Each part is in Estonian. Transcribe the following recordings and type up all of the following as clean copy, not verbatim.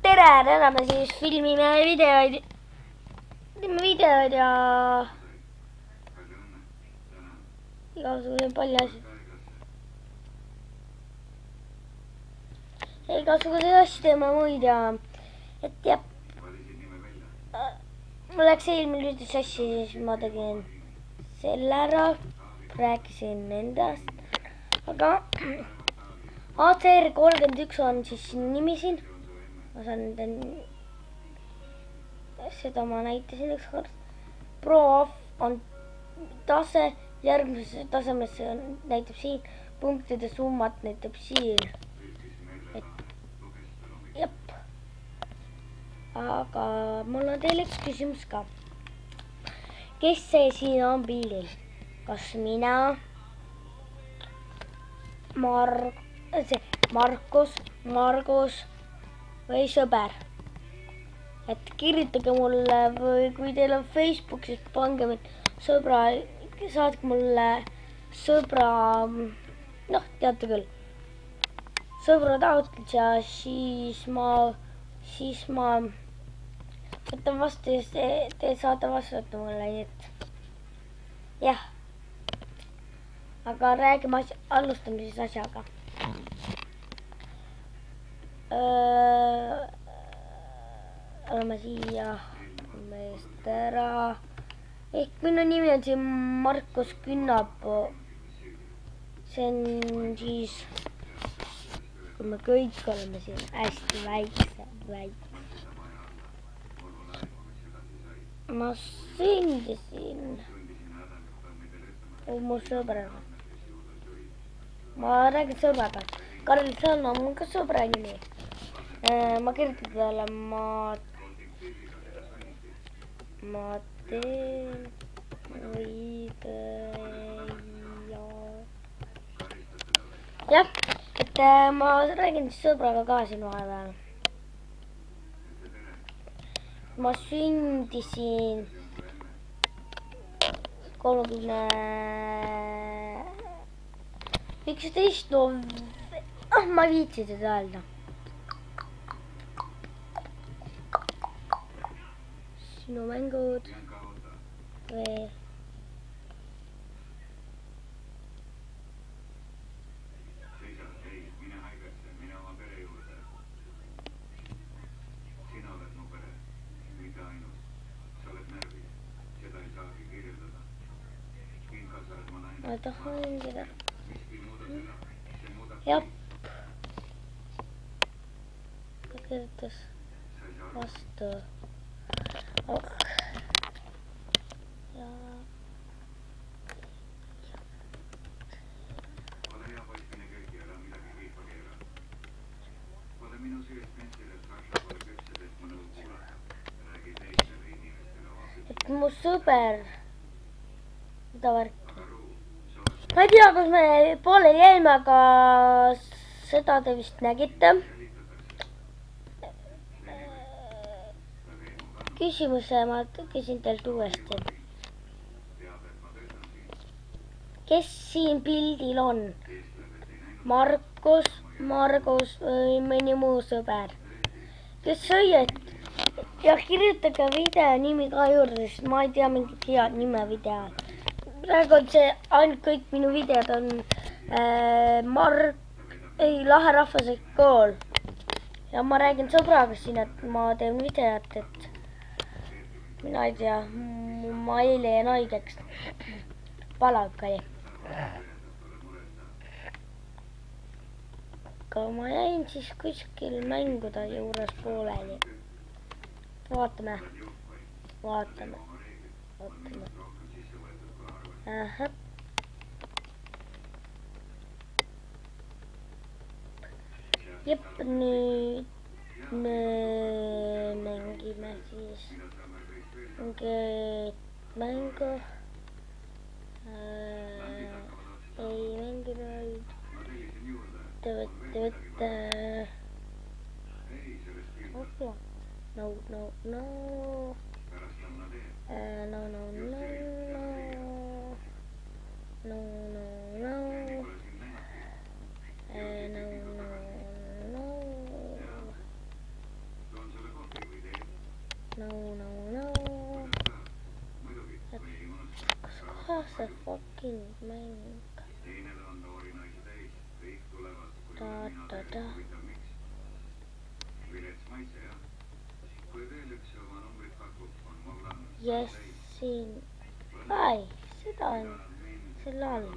tere, täna me siis filmime videoid ja igasuguseid palju asju. Igasuguseid asju teeme muid ja et jah. Mul läks eelmine üldse sassi, siis ma tegin selle ära, rääkisin endast, aga ACR31 on siis nimi siin. Ma saan seda ma näitasin ükskord. Pro-off on tase, järgmises tasemesse näitab siin, punktide summat näitab siin. Et jep. Aga mul on teile üks küsimus ka. Kes see siin on pildil? Kas mina, Margus või sõber? Et kirjutage mulle või kui teil on Facebook, siis pange mind sõbra, saatke mulle sõbra, noh, teate küll, sõbra taotlus ja siis ma võtan vastu ja te saate vastata mulle, nii et jah. Aga räägime alustame siis asjaga. Oleme siia meest ära. Ehk minu nimi on siin Markus Künnapuu. See on siis, kui me kõik oleme siin hästi väiksed. Ma sündisin mu sõbraga. Ma räägin sõbraga. Karl Sõnna on mul ka sõbra nimi. Ma kirjutan talle ma teen video. Jah, et ma räägin sõbraga ka siin vahepeal. Ma sündisin 11. Ma ei viitsi seda öelda. Sinu mängud või ma tahan seda. Jah. Ta kirjutas vastu. Et mu sõber, mida värki. Ma ei tea, kus me poole jäime, aga seda te vist nägite. Küsimuse ma küsin teilt uuesti. Kes siin pildil on? Margus või mõni muu sõber? Kes sõiet? Ja kirjutage video nimi ka juurde, sest ma ei tea mingit head nime video. Praegu on see ainult kõik minu videod on Lahe Rahvuslik Kool. Ja ma räägin sõbraga siin, et ma teen videot, et mina ei tea, ma eile jäin haigeks. Palak oli. Aga ma jäin siis kuskil mänguda juures pooleli. Vaatame. Ahah. Jep, nüüd me mängime siis mängu. Ei mänginud. Te võtte. No. No. Kas kohas see fucking mäng? Da. Yes, siin. Ai, seda on selle all.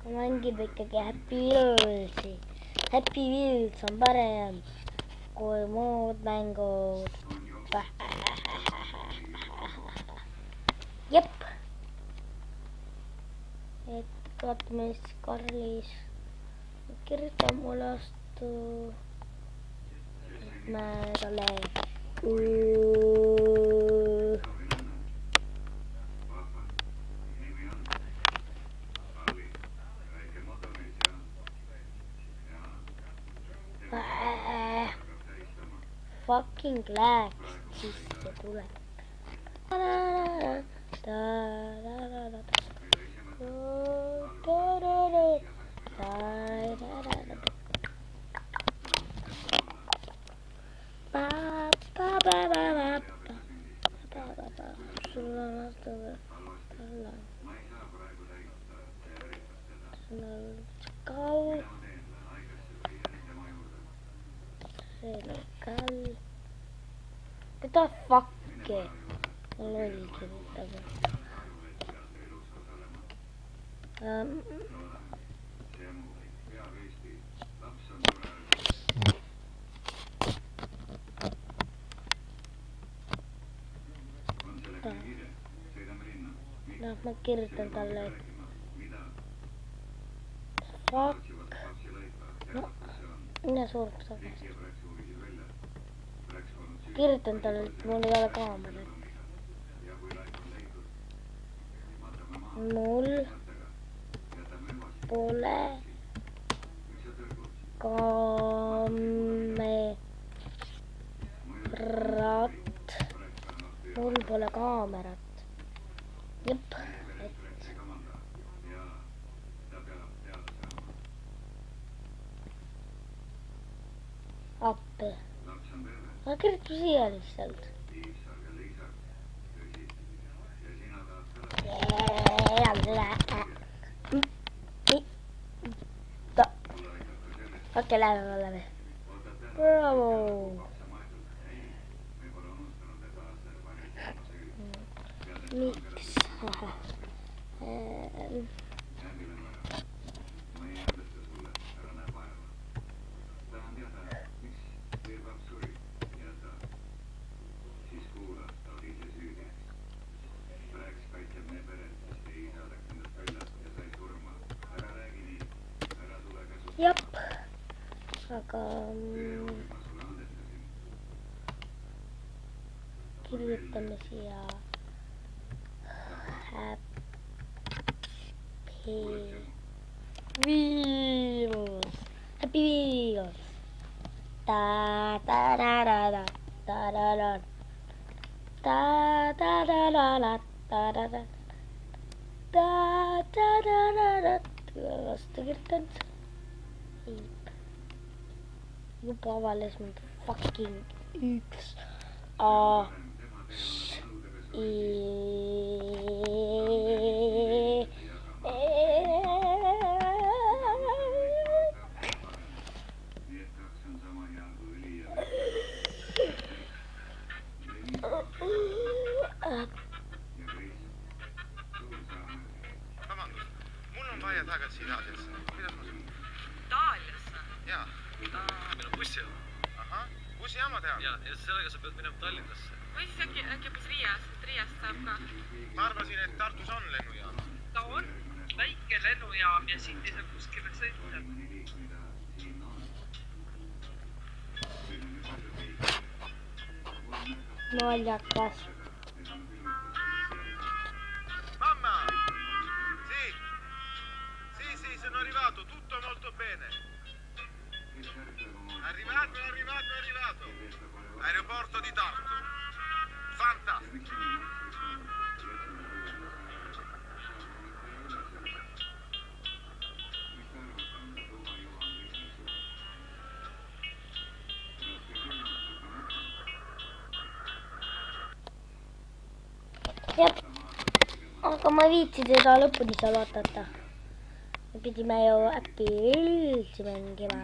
Mängib ikkagi Happy Wheels'i. Happy Wheels on parem kui muud mängud. Jep. Et katmes Karlis kirjuta mulle vastu. Et ma talle fucking läks sisse tuleb. Sul on vastava kall. Mitä fakke? Mulla oli kirjoittava. No, mä kirjoitan tälle. Fuck. No, minä suorastaan vasta. Kirjoitan tälle, että mulla ei ole kaamera. Mul pole kaamerat. Mul pole kaamerat. Jep. Appi. Ma kirjutan siia lihtsalt. Okei, lähme. Bravo. Miks? Jep. Aga kirjutame siia Happy Wheels. Happy Wheels. Da da da da da da da da da da da da da da da da da da da da. Vasta kirjutan. Juba avales mind fucking üks A Vabandust, mul on vaja tagasi Itaaliasse. Kuidas ma saan? Itaaliasse? Jaa. Meil on bussijaam. Ahah, bussijaama teha? Ja sellega sa pead minema Tallinnasse. Või siis äkki hoopis Riiast, et Riiast saab ka. Ma arvasin, et Tartus on lennujaam. Ta on väike lennujaam ja siit ei saa kuskile sõita. naljakas. Mamma! Sì, sono arrivato, tutto molto bene. Arrivato. Aeroporto di Tartu. Fantastico. jah, aga ma ei viitsi teda lõpuni seal vaadata. Me pidime ju äppi üldse mängima.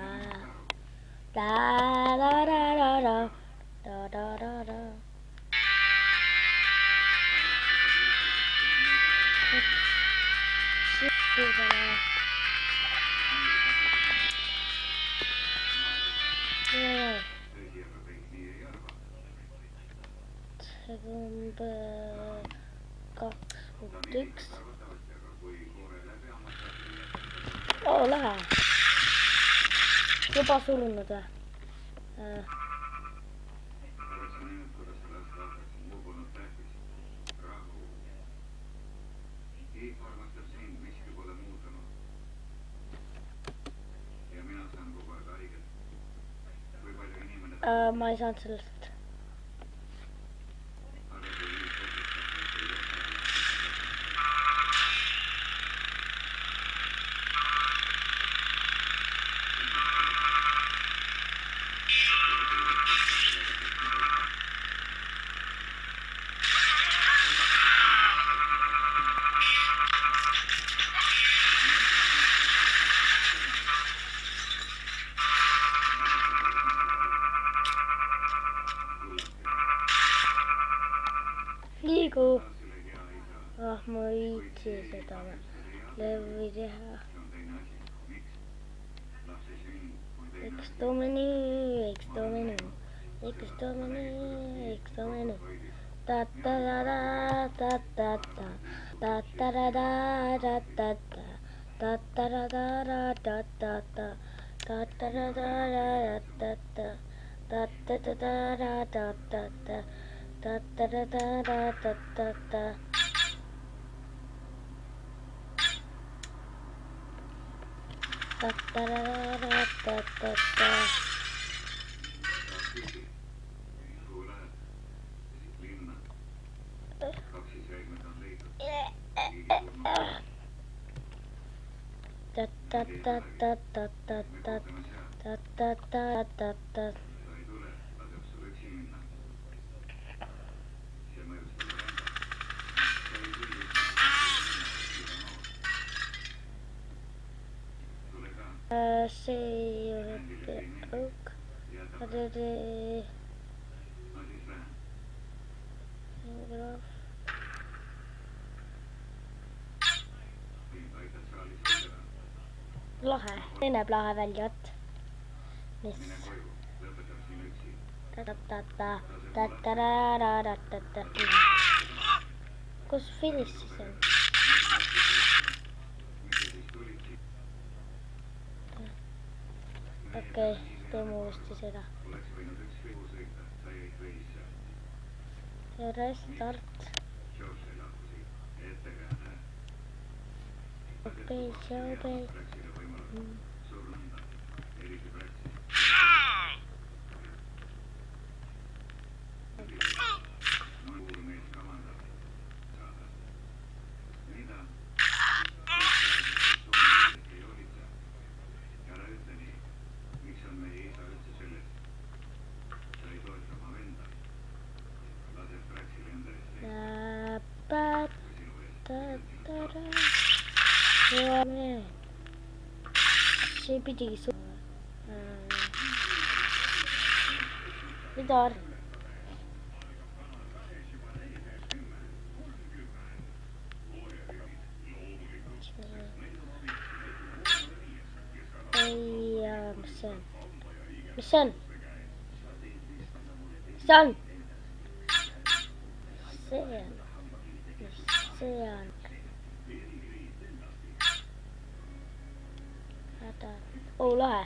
Da-da-da-da-da. Da-da-da-da. Number 2.1. Oo, lähe. Juba surunud või? Ma ei saanud sellest. Liigu. Ma ei viitsi seda levi teha. Eks too menu. Ta-ta-da-da-ta-ta-ta. Ta-ta-da-da-da-ta-ta. Ta-ta-da-da-da-ta-ta. Ta-ta-da-da-da-ta-ta. Ta-ta-da-da-da-ta-ta. Ta-ta-da-da-da-ta-ta. Ta-ta-da-da-da-ta-ta. Ta-ta-ta-ta-ta-ta-ta. See ei ole peaaegu. Lahe. See näeb lahe välja, et mis kus finiš siis on? Okei, teeme uuesti seda. Ja restart. Okei. See pidigi mida arv? Ei, mis see on? Mis see on? See on? See on? Mis see on? Oo, lahe.